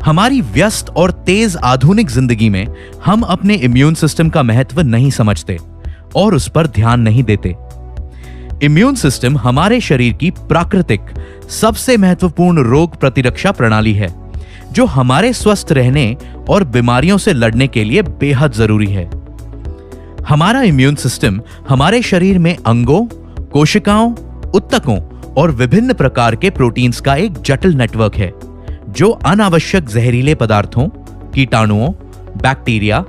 हमारी व्यस्त और तेज आधुनिक जिंदगी में हम अपने इम्यून सिस्टम का महत्व नहीं समझते और उस पर ध्यान नहीं देते। इम्यून सिस्टम हमारे शरीर की प्राकृतिक सबसे महत्वपूर्ण रोग प्रतिरक्षा प्रणाली है, जो हमारे स्वस्थ रहने और बीमारियों से लड़ने के लिए बेहद जरूरी है। हमारा इम्यून सिस्टम हमारे शरीर में अंगों, कोशिकाओं, उत्तकों और विभिन्न प्रकार के प्रोटीन्स का एक जटिल नेटवर्क है, जो अनावश्यक जहरीले पदार्थों, कीटाणुओं, बैक्टीरिया,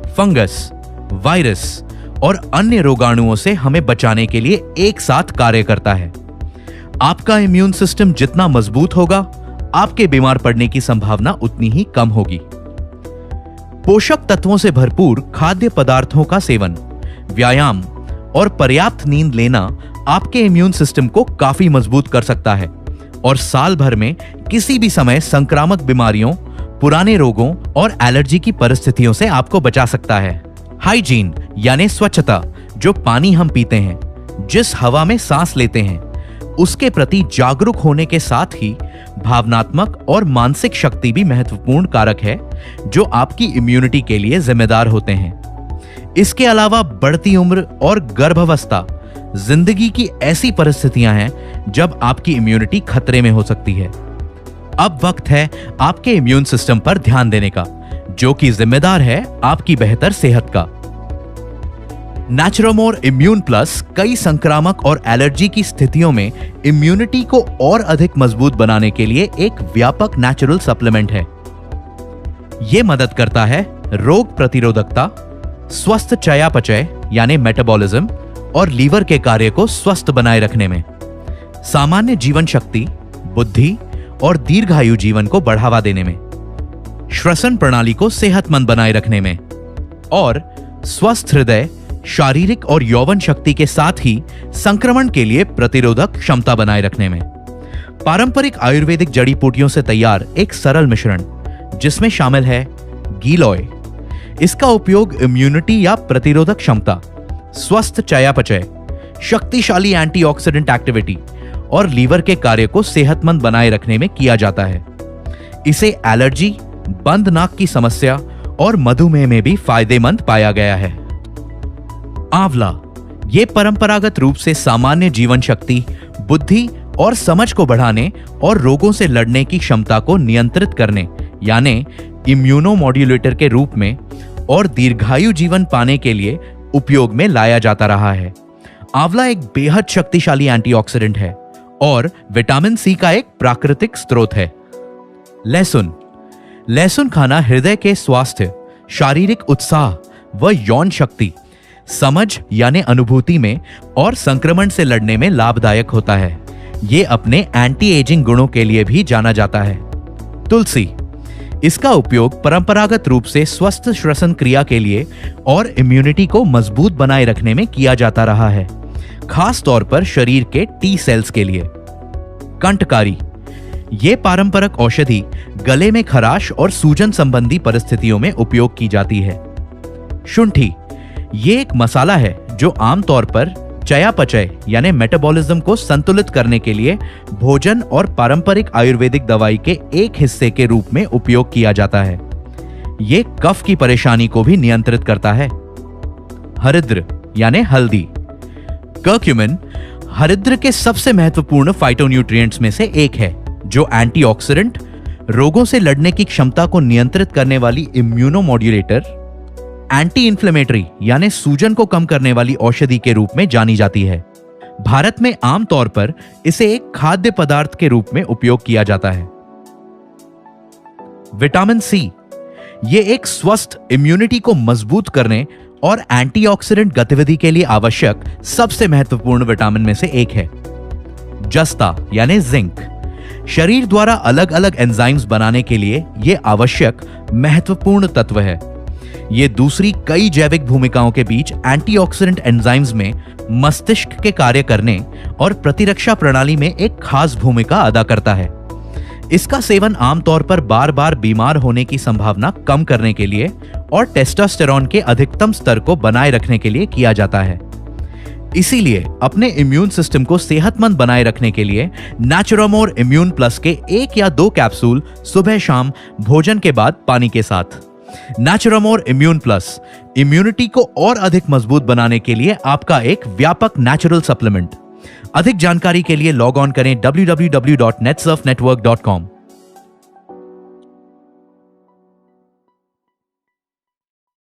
फंगस, वायरस और अन्य रोगाणुओं से हमें बचाने के लिए एक साथ कार्य करता है। आपका इम्यून सिस्टम जितना मजबूत होगा, आपके बीमार पड़ने की संभावना उतनी ही कम होगी। पोषक तत्वों से भरपूर खाद्य पदार्थों का सेवन, व्यायाम और पर्याप्त नींद लेना आपके इम्यून सिस्टम को काफी मजबूत कर सकता है और साल भर में किसी भी समय संक्रामक बीमारियों, पुराने रोगों और एलर्जी की परिस्थितियों से आपको बचा सकता है। हाइजीन यानी स्वच्छता, जो पानी हम पीते हैं, जिस हवा में सांस लेते हैं, उसके प्रति जागरूक होने के साथ ही भावनात्मक और मानसिक शक्ति भी महत्वपूर्ण कारक है, जो आपकी इम्यूनिटी के लिए जिम्मेदार होते हैं। इसके अलावा बढ़ती उम्र और गर्भावस्था जिंदगी की ऐसी परिस्थितियां हैं जब आपकी इम्यूनिटी खतरे में हो सकती है। अब वक्त है आपके इम्यून सिस्टम पर ध्यान देने का, जो कि जिम्मेदार है आपकी बेहतर सेहत का। नेचुरोमोर इम्यून प्लस कई संक्रामक और एलर्जी की स्थितियों में इम्यूनिटी को और अधिक मजबूत बनाने के लिए एक व्यापक नेचुरल सप्लीमेंट है। यह मदद करता है रोग प्रतिरोधकता, स्वस्थ चयापचय यानी मेटाबॉलिज्म और लीवर के कार्य को स्वस्थ बनाए रखने में, सामान्य जीवन शक्ति, बुद्धि और दीर्घायु जीवन को बढ़ावा देने में, श्वसन प्रणाली को सेहतमंद बनाए रखने में और स्वस्थ हृदय, शारीरिक और यौवन शक्ति के साथ ही संक्रमण के लिए प्रतिरोधक क्षमता बनाए रखने में। पारंपरिक आयुर्वेदिक जड़ी बूटियों से तैयार एक सरल मिश्रण, जिसमें शामिल है गीलोय। इसका उपयोग इम्यूनिटी या प्रतिरोधक क्षमता, स्वस्थ चयापचय, शक्तिशाली एंटीऑक्सीडेंट एक्टिविटी और लीवर के कार्य को सेहतमंद बनाए रखने में किया जाता है। इसे एलर्जी, बंद नाक की समस्या और मधुमेह में भी फायदेमंद पाया गया है। आंवला, ये परंपरागत रूप से सामान्य जीवन शक्ति, बुद्धि और समझ को बढ़ाने और रोगों से लड़ने की क्षमता को नियंत्रित करने यानी इम्यूनोमॉड्यूलेटर के रूप में और दीर्घायु जीवन पाने के लिए उपयोग में लाया जाता रहा है। आंवला एक बेहद शक्तिशाली एंटीऑक्सीडेंट है और विटामिन सी का एक प्राकृतिक स्रोत है। लहसुन, लहसुन खाना हृदय के स्वास्थ्य, शारीरिक उत्साह व यौन शक्ति, समझ यानी अनुभूति में और संक्रमण से लड़ने में लाभदायक होता है। यह अपने एंटी एजिंग गुणों के लिए भी जाना जाता है। तुलसी, इसका उपयोग परंपरागत रूप से स्वस्थ श्वसन क्रिया के लिए और इम्यूनिटी को मजबूत बनाए रखने में किया जाता रहा है, खास तौर पर शरीर के टी सेल्स के लिए। कंठकारी, यह पारंपरिक औषधि गले में खराश और सूजन संबंधी परिस्थितियों में उपयोग की जाती है। शुंठी, यह एक मसाला है जो आमतौर पर चयापचय यानी मेटाबॉलिज्म को संतुलित करने के लिए भोजन और पारंपरिक आयुर्वेदिक दवाई के एक हिस्से के रूप में उपयोग किया जाता है। यह कफ की परेशानी को भी नियंत्रित करता है। हरिद्र यानी हल्दी, कर्क्यूमिन हरिद्र के सबसे महत्वपूर्ण फाइटोन्यूट्रिएंट्स में से एक है, जो एंटीऑक्सीडेंट, रोगों से लड़ने की क्षमता को नियंत्रित करने वाली इम्यूनोमॉड्यूलेटर, एंटी इन्फ्लेमेटरी यानी सूजन को कम करने वाली औषधि के रूप में जानी जाती है। भारत में आमतौर पर इसे एक खाद्य पदार्थ के रूप में उपयोग किया जाता है। विटामिन सी, यह एक स्वस्थ इम्यूनिटी को मजबूत करने और एंटीऑक्सीडेंट गतिविधि के लिए आवश्यक सबसे महत्वपूर्ण विटामिन में से एक है। जस्ता यानी जिंक, शरीर द्वारा अलग अलग एंजाइम्स बनाने के लिए यह आवश्यक महत्वपूर्ण तत्व है। यह दूसरी कई जैविक भूमिकाओं के बीच एंटीऑक्सीडेंट एंजाइम्स में मस्तिष्क के कार्य करने और प्रतिरक्षा प्रणाली में एक खास भूमिका अदा करता है। इसका सेवन आमतौर पर बार बार बीमार होने की संभावना कम करने के लिए और टेस्टोस्टेरोन के अधिकतम स्तर को बनाए रखने के लिए किया जाता है। इसीलिए अपने इम्यून सिस्टम को सेहतमंद बनाए रखने के लिए नेचुरामोर इम्यून प्लस के 1 या 2 कैप्सूल सुबह शाम भोजन के बाद पानी के साथ। नेचुरामोर इम्यून प्लस इम्यूनिटी को और अधिक मजबूत बनाने के लिए आपका एक व्यापक नेचुरल सप्लीमेंट। अधिक जानकारी के लिए लॉग ऑन करें www.netsurfnetwork.com।